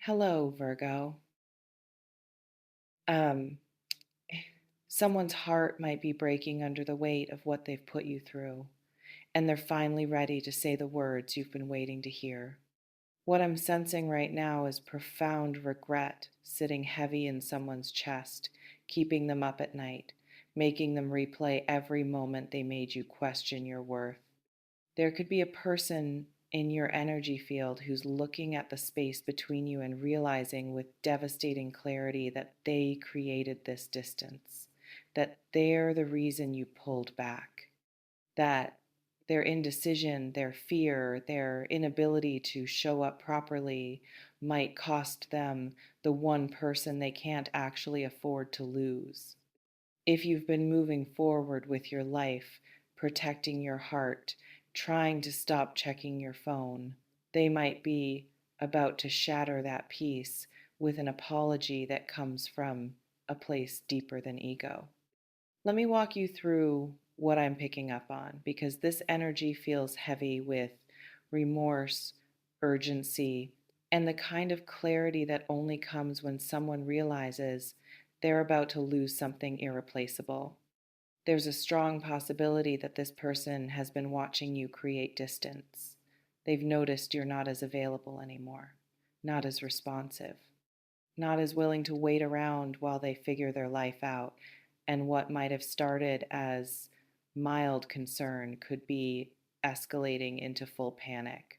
Hello, Virgo. Um, Someone's heart might be breaking under the weight of what they've put you through, and they're finally ready to say the words you've been waiting to hear. What I'm sensing right now is profound regret sitting heavy in someone's chest, keeping them up at night, making them replay every moment they made you question your worth. There could be a person in your energy field who's looking at the space between you and realizing with devastating clarity that they created this distance, that they're the reason you pulled back, that their indecision, their fear, their inability to show up properly might cost them the one person they can't actually afford to lose. If you've been moving forward with your life, protecting your heart, trying to stop checking your phone, they might be about to shatter that peace with an apology that comes from a place deeper than ego. Let me walk you through what I'm picking up on because this energy feels heavy with remorse, urgency, and the kind of clarity that only comes when someone realizes they're about to lose something irreplaceable. There's a strong possibility that this person has been watching you create distance. They've noticed you're not as available anymore, not as responsive, not as willing to wait around while they figure their life out, and what might have started as mild concern could be escalating into full panic.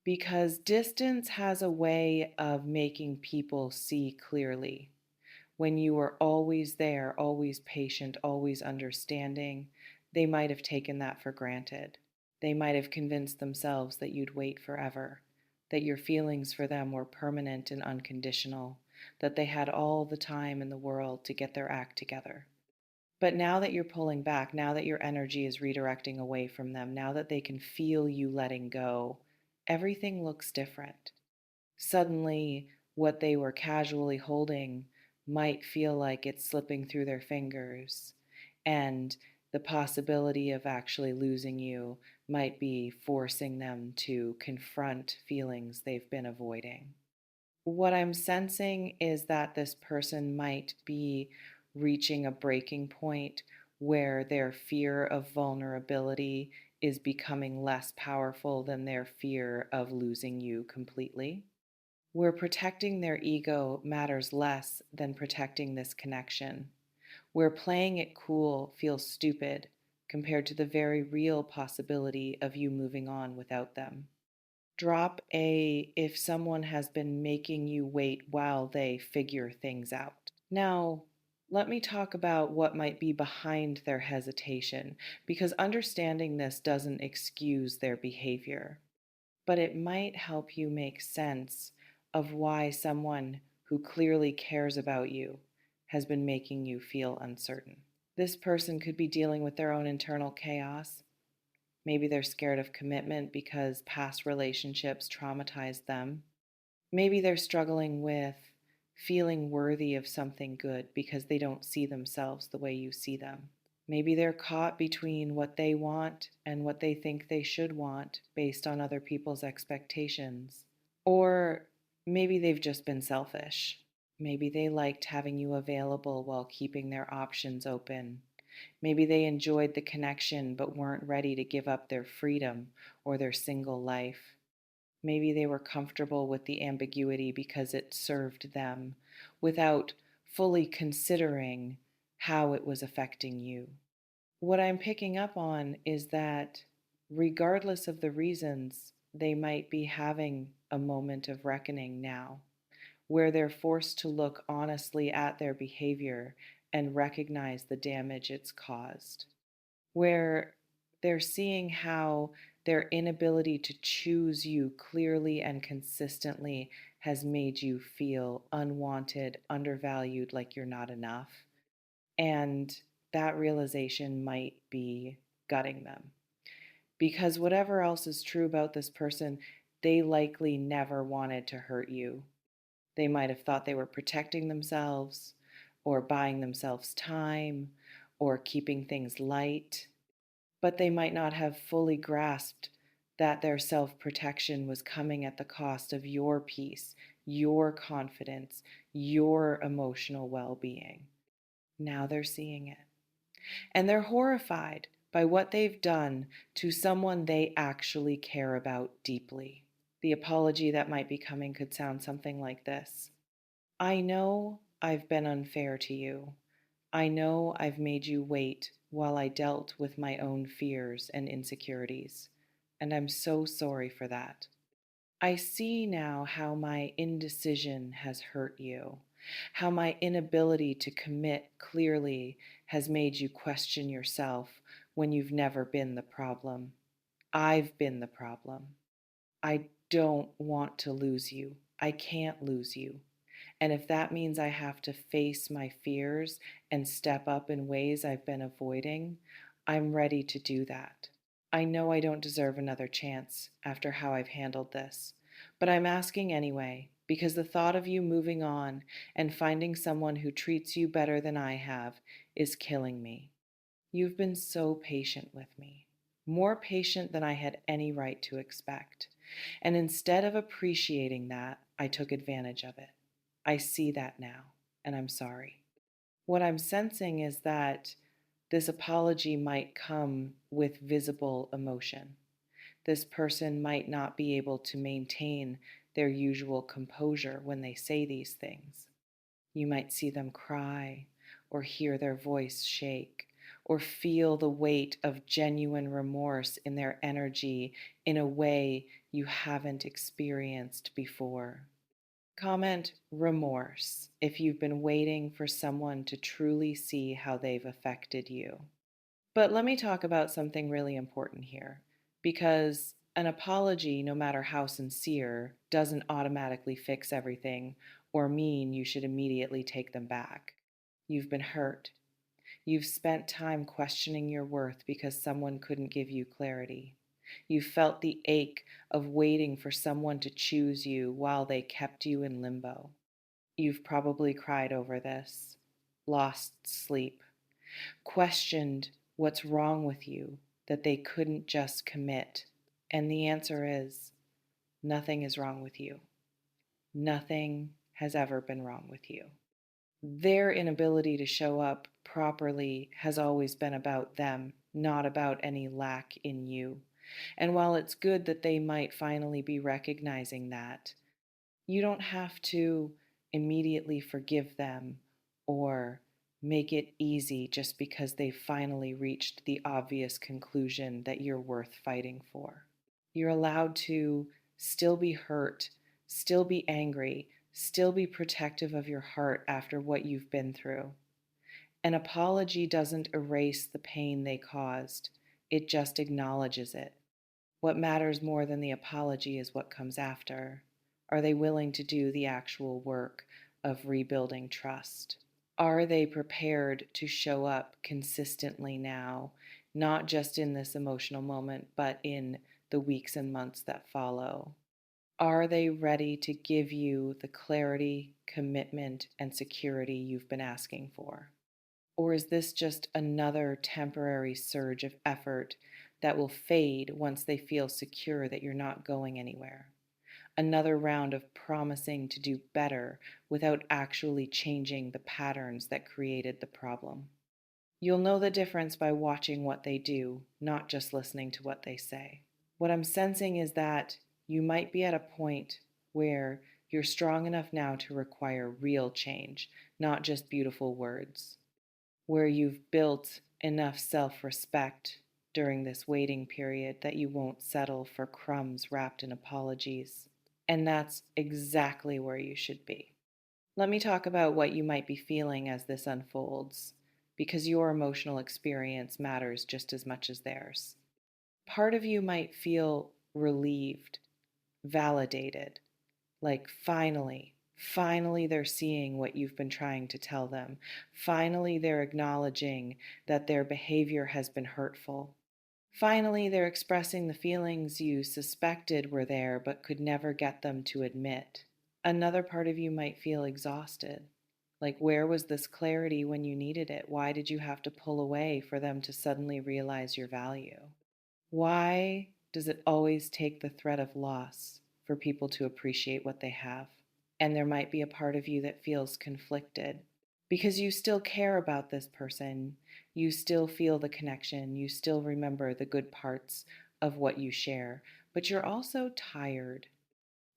Because distance has a way of making people see clearly. When you were always there, always patient, always understanding, they might have taken that for granted. They might have convinced themselves that you'd wait forever, that your feelings for them were permanent and unconditional, that they had all the time in the world to get their act together. But now that you're pulling back, now that your energy is redirecting away from them, now that they can feel you letting go, everything looks different. Suddenly, what they were casually holding might feel like it's slipping through their fingers, and the possibility of actually losing you might be forcing them to confront feelings they've been avoiding. What I'm sensing is that this person might be reaching a breaking point where their fear of vulnerability is becoming less powerful than their fear of losing you completely, where protecting their ego matters less than protecting this connection, where playing it cool feels stupid compared to the very real possibility of you moving on without them. Drop a if someone has been making you wait while they figure things out. Now, let me talk about what might be behind their hesitation, because understanding this doesn't excuse their behavior, but it might help you make sense of why someone who clearly cares about you has been making you feel uncertain. This person could be dealing with their own internal chaos. Maybe they're scared of commitment because past relationships traumatized them. Maybe they're struggling with feeling worthy of something good because they don't see themselves the way you see them. Maybe they're caught between what they want and what they think they should want based on other people's expectations. Or maybe they've just been selfish. Maybe they liked having you available while keeping their options open. Maybe they enjoyed the connection but weren't ready to give up their freedom or their single life. Maybe they were comfortable with the ambiguity because it served them without fully considering how it was affecting you. What I'm picking up on is that regardless of the reasons, they might be having a moment of reckoning now, where they're forced to look honestly at their behavior and recognize the damage it's caused, where they're seeing how their inability to choose you clearly and consistently has made you feel unwanted, undervalued, like you're not enough. And that realization might be gutting them. Because whatever else is true about this person, they likely never wanted to hurt you. They might have thought they were protecting themselves, or buying themselves time, or keeping things light, but they might not have fully grasped that their self protection was coming at the cost of your peace, your confidence, your emotional well being. Now they're seeing it. And they're horrified by what they've done to someone they actually care about deeply. The apology that might be coming could sound something like this: I know I've been unfair to you. I know I've made you wait while I dealt with my own fears and insecurities, and I'm so sorry for that. I see now how my indecision has hurt you, how my inability to commit clearly has made you question yourself when you've never been the problem. I've been the problem. I don't want to lose you. I can't lose you. And if that means I have to face my fears and step up in ways I've been avoiding, I'm ready to do that. I know I don't deserve another chance after how I've handled this, but I'm asking anyway because the thought of you moving on and finding someone who treats you better than I have is killing me. You've been so patient with me, more patient than I had any right to expect. And instead of appreciating that, I took advantage of it. I see that now, and I'm sorry. What I'm sensing is that this apology might come with visible emotion. This person might not be able to maintain their usual composure when they say these things. You might see them cry, or hear their voice shake, or feel the weight of genuine remorse in their energy in a way you haven't experienced before. Comment remorse if you've been waiting for someone to truly see how they've affected you. But let me talk about something really important here, because an apology, no matter how sincere, doesn't automatically fix everything or mean you should immediately take them back. You've been hurt. You've spent time questioning your worth because someone couldn't give you clarity. You've felt the ache of waiting for someone to choose you while they kept you in limbo. You've probably cried over this, lost sleep, questioned what's wrong with you that they couldn't just commit. And the answer is nothing is wrong with you. Nothing has ever been wrong with you. Their inability to show up properly has always been about them, not about any lack in you. And while it's good that they might finally be recognizing that, you don't have to immediately forgive them or make it easy just because they finally reached the obvious conclusion that you're worth fighting for. You're allowed to still be hurt, still be angry, still be protective of your heart after what you've been through. An apology doesn't erase the pain they caused, it just acknowledges it. What matters more than the apology is what comes after. Are they willing to do the actual work of rebuilding trust? Are they prepared to show up consistently now, not just in this emotional moment, but in the weeks and months that follow? Are they ready to give you the clarity, commitment, and security you've been asking for? Or is this just another temporary surge of effort that will fade once they feel secure that you're not going anywhere? Another round of promising to do better without actually changing the patterns that created the problem. You'll know the difference by watching what they do, not just listening to what they say. What I'm sensing is that you might be at a point where you're strong enough now to require real change, not just beautiful words, where you've built enough self respect during this waiting period that you won't settle for crumbs wrapped in apologies. And that's exactly where you should be. Let me talk about what you might be feeling as this unfolds, because your emotional experience matters just as much as theirs. Part of you might feel relieved, validated, like finally they're seeing what you've been trying to tell them. Finally, they're acknowledging that their behavior has been hurtful. Finally, they're expressing the feelings you suspected were there but could never get them to admit. Another part of you might feel exhausted. Like, where was this clarity when you needed it? Why did you have to pull away for them to suddenly realize your value? Why does it always take the threat of loss for people to appreciate what they have? And there might be a part of you that feels conflicted because you still care about this person. You still feel the connection. You still remember the good parts of what you share, but you're also tired.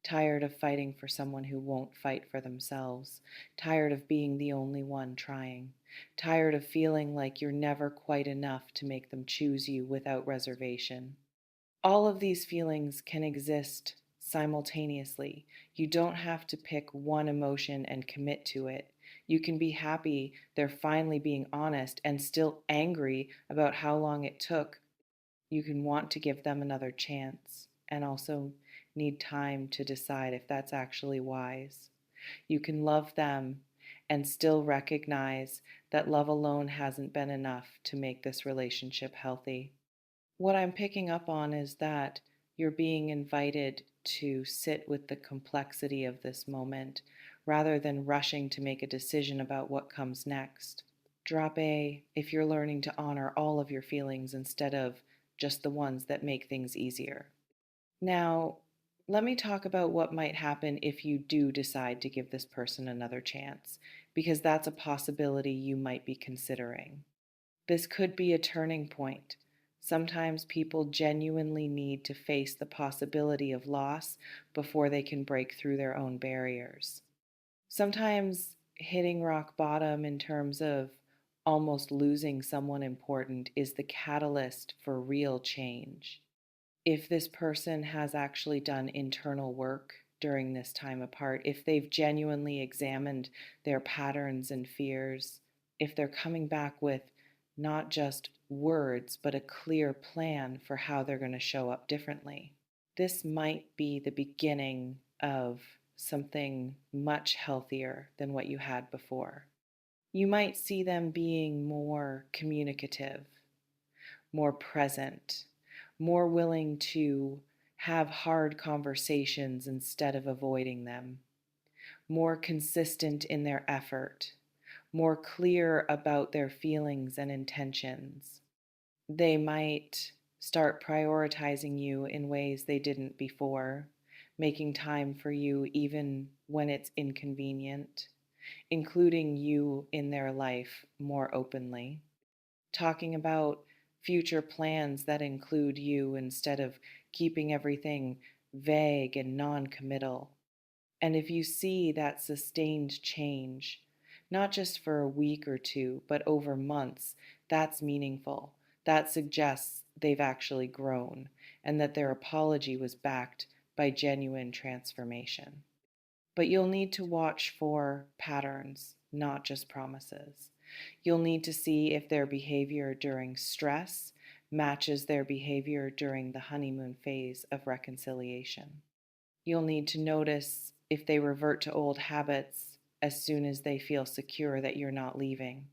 Tired of fighting for someone who won't fight for themselves. Tired of being the only one trying. Tired of feeling like you're never quite enough to make them choose you without reservation. All of these feelings can exist simultaneously. You don't have to pick one emotion and commit to it. You can be happy they're finally being honest and still angry about how long it took. You can want to give them another chance and also need time to decide if that's actually wise. You can love them and still recognize that love alone hasn't been enough to make this relationship healthy. What I'm picking up on is that you're being invited to sit with the complexity of this moment rather than rushing to make a decision about what comes next. Drop A if you're learning to honor all of your feelings instead of just the ones that make things easier. Now, let me talk about what might happen if you do decide to give this person another chance, because that's a possibility you might be considering. This could be a turning point. Sometimes people genuinely need to face the possibility of loss before they can break through their own barriers. Sometimes hitting rock bottom in terms of almost losing someone important is the catalyst for real change. If this person has actually done internal work during this time apart, if they've genuinely examined their patterns and fears, if they're coming back with not just words, but a clear plan for how they're going to show up differently. This might be the beginning of something much healthier than what you had before. You might see them being more communicative, more present, more willing to have hard conversations instead of avoiding them, more consistent in their effort, more clear about their feelings and intentions. They might start prioritizing you in ways they didn't before, making time for you even when it's inconvenient, including you in their life more openly, talking about future plans that include you instead of keeping everything vague and non committal. And if you see that sustained change, not just for a week or two, but over months, that's meaningful. That suggests they've actually grown and that their apology was backed by genuine transformation. But you'll need to watch for patterns, not just promises. You'll need to see if their behavior during stress matches their behavior during the honeymoon phase of reconciliation. You'll need to notice if they revert to old habits as soon as they feel secure that you're not leaving.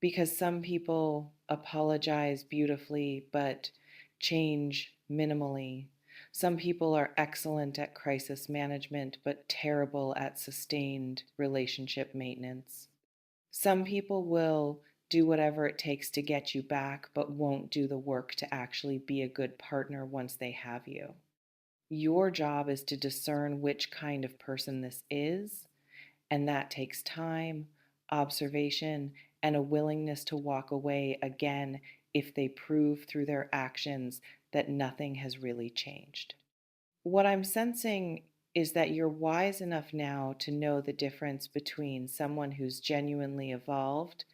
Because some people apologize beautifully but change minimally. Some people are excellent at crisis management but terrible at sustained relationship maintenance. Some people will do whatever it takes to get you back but won't do the work to actually be a good partner once they have you. Your job is to discern which kind of person this is, and that takes time, observation, and a willingness to walk away again if they prove through their actions that nothing has really changed. What I'm sensing is that you're wise enough now to know the difference between someone who's genuinely evolved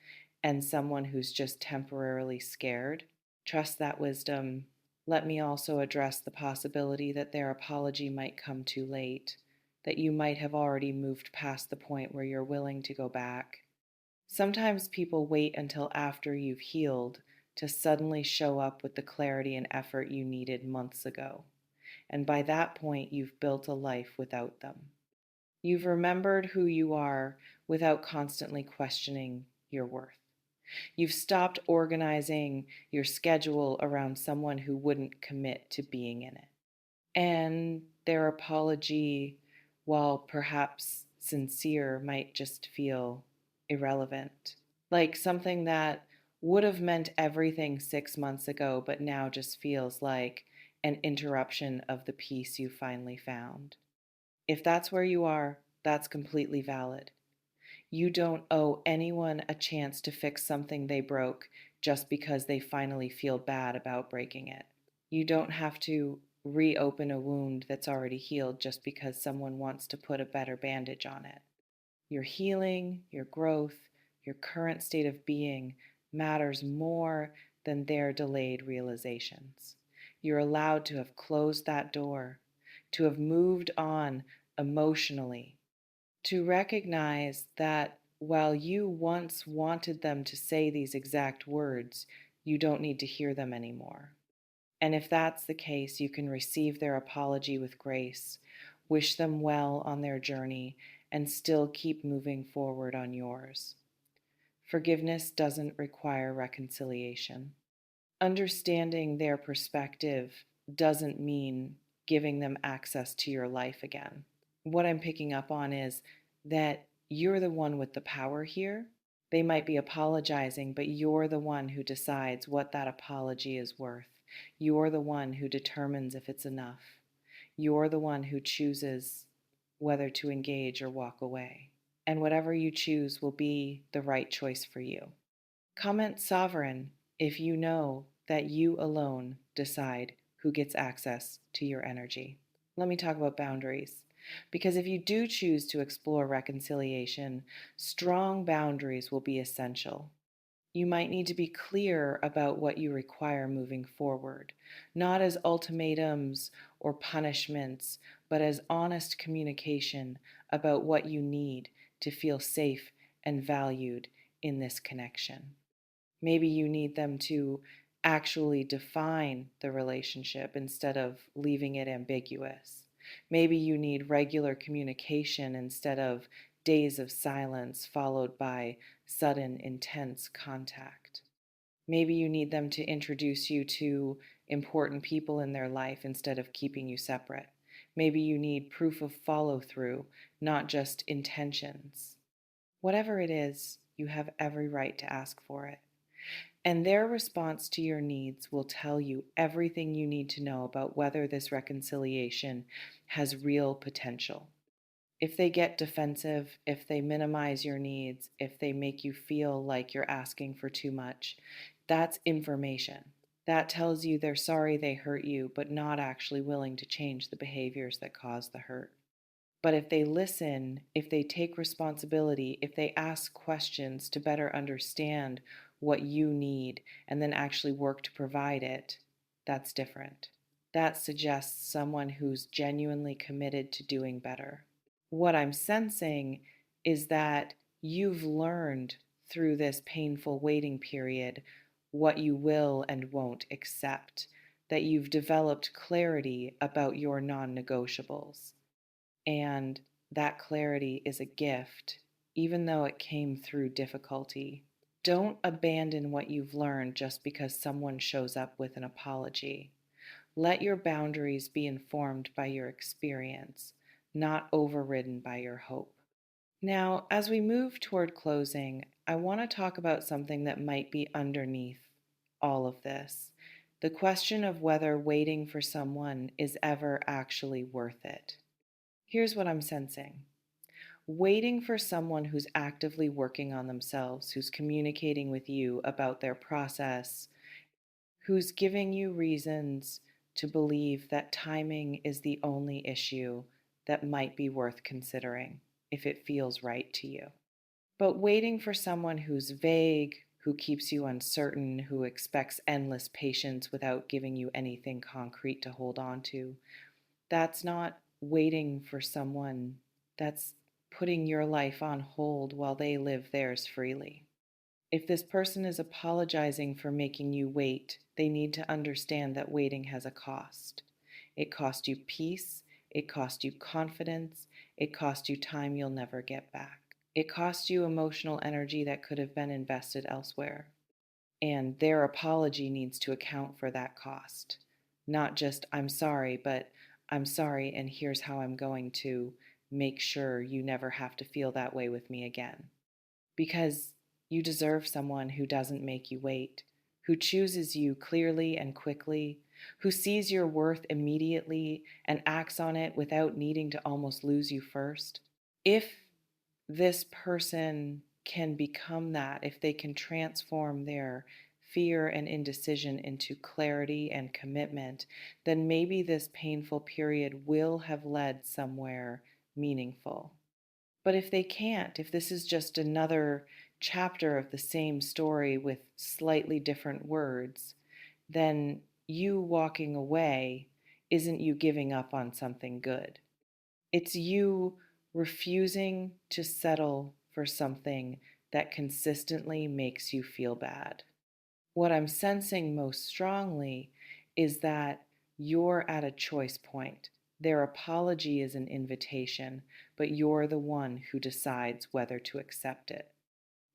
and someone who's just temporarily scared. Trust that wisdom. Let me also address the possibility that their apology might come too late, that you might have already moved past the point where you're willing to go back. Sometimes people wait until after you've healed to suddenly show up with the clarity and effort you needed months ago. And by that point, you've built a life without them. You've remembered who you are without constantly questioning your worth. You've stopped organizing your schedule around someone who wouldn't commit to being in it. And their apology, while perhaps sincere, might just feel irrelevant. Like something that would have meant everything 6 months ago, but now just feels like an interruption of the peace you finally found. If that's where you are, that's completely valid. You don't owe anyone a chance to fix something they broke just because they finally feel bad about breaking it. You don't have to reopen a wound that's already healed just because someone wants to put a better bandage on it. Your healing, your growth, your current state of being matters more than their delayed realizations. You're allowed to have closed that door, to have moved on emotionally, to recognize that while you once wanted them to say these exact words, you don't need to hear them anymore. And if that's the case, you can receive their apology with grace, wish them well on their journey, and still keep moving forward on yours. Forgiveness doesn't require reconciliation. Understanding their perspective doesn't mean giving them access to your life again. What I'm picking up on is that you're the one with the power here. They might be apologizing, but you're the one who decides what that apology is worth. You're the one who determines if it's enough. You're the one who chooses whether to engage or walk away. And whatever you choose will be the right choice for you. Comment sovereign if you know that you alone decide who gets access to your energy. Let me talk about boundaries. Because if you do choose to explore reconciliation, strong boundaries will be essential. You might need to be clear about what you require moving forward, not as ultimatums or punishments, but as honest communication about what you need to feel safe and valued in this connection. Maybe you need them to actually define the relationship instead of leaving it ambiguous. Maybe you need regular communication instead of days of silence followed by sudden, intense contact. Maybe you need them to introduce you to important people in their life instead of keeping you separate. Maybe you need proof of follow through, not just intentions. Whatever it is, you have every right to ask for it. And their response to your needs will tell you everything you need to know about whether this reconciliation has real potential. If they get defensive, if they minimize your needs, if they make you feel like you're asking for too much, that's information. That tells you they're sorry they hurt you, but not actually willing to change the behaviors that cause the hurt. But if they listen, if they take responsibility, if they ask questions to better understand what you need and then actually work to provide it, that's different. That suggests someone who's genuinely committed to doing better. What I'm sensing is that you've learned through this painful waiting period what you will and won't accept, that you've developed clarity about your non negotiables. And that clarity is a gift, even though it came through difficulty. Don't abandon what you've learned just because someone shows up with an apology. Let your boundaries be informed by your experience, not overridden by your hope. Now, as we move toward closing, I want to talk about something that might be underneath all of this: the question of whether waiting for someone is ever actually worth it. Here's what I'm sensing. Waiting for someone who's actively working on themselves, who's communicating with you about their process, who's giving you reasons to believe that timing is the only issue that might be worth considering if it feels right to you. But waiting for someone who's vague, who keeps you uncertain, who expects endless patience without giving you anything concrete to hold on to, that's not waiting for someone. That's putting your life on hold while they live theirs freely. If this person is apologizing for making you wait, they need to understand that waiting has a cost. It cost you peace, it cost you confidence, it cost you time you'll never get back. It cost you emotional energy that could have been invested elsewhere. And their apology needs to account for that cost. Not just, I'm sorry, but I'm sorry, and here's how I'm going to make sure you never have to feel that way with me again. Because you deserve someone who doesn't make you wait, who chooses you clearly and quickly, who sees your worth immediately and acts on it without needing to almost lose you first. If this person can become that, if they can transform their fear and indecision into clarity and commitment, then maybe this painful period will have led somewhere meaningful. But if they can't, if this is just another chapter of the same story with slightly different words, then you walking away isn't you giving up on something good. It's you refusing to settle for something that consistently makes you feel bad. What I'm sensing most strongly is that you're at a choice point. Their apology is an invitation, but you're the one who decides whether to accept it.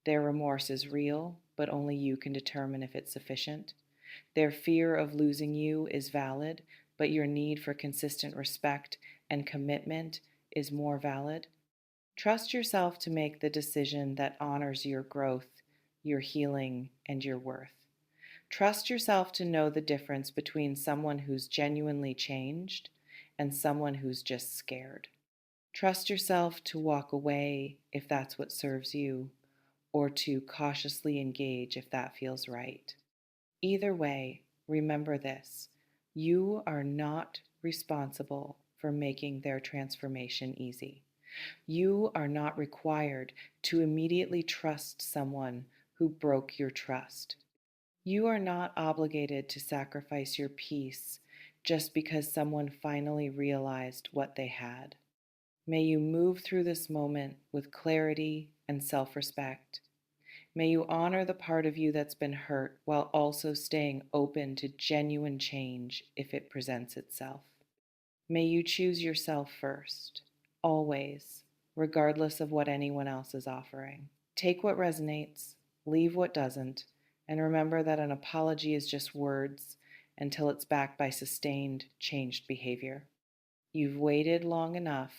Their remorse is real, but only you can determine if it's sufficient. Their fear of losing you is valid, but your need for consistent respect and commitment is more valid. Trust yourself to make the decision that honors your growth, your healing, and your worth. Trust yourself to know the difference between someone who's genuinely changed and someone who's just scared. Trust yourself to walk away if that's what serves you, or to cautiously engage if that feels right. Either way, remember this: you are not responsible for making their transformation easy. You are not required to immediately trust someone who broke your trust. You are not obligated to sacrifice your peace just because someone finally realized what they had. May you move through this moment with clarity and self respect. May you honor the part of you that's been hurt while also staying open to genuine change if it presents itself. May you choose yourself first, always, regardless of what anyone else is offering. Take what resonates, leave what doesn't, and remember that an apology is just words until it's backed by sustained, changed behavior. You've waited long enough.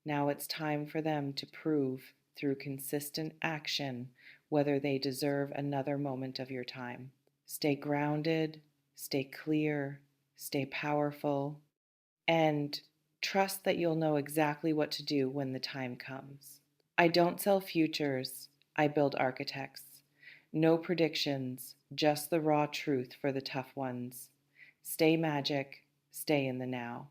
Now it's time for them to prove through consistent action whether they deserve another moment of your time. Stay grounded, stay clear, stay powerful, and trust that you'll know exactly what to do when the time comes. I don't sell futures, I build architects. No predictions, just the raw truth for the tough ones. Stay magic, stay in the now.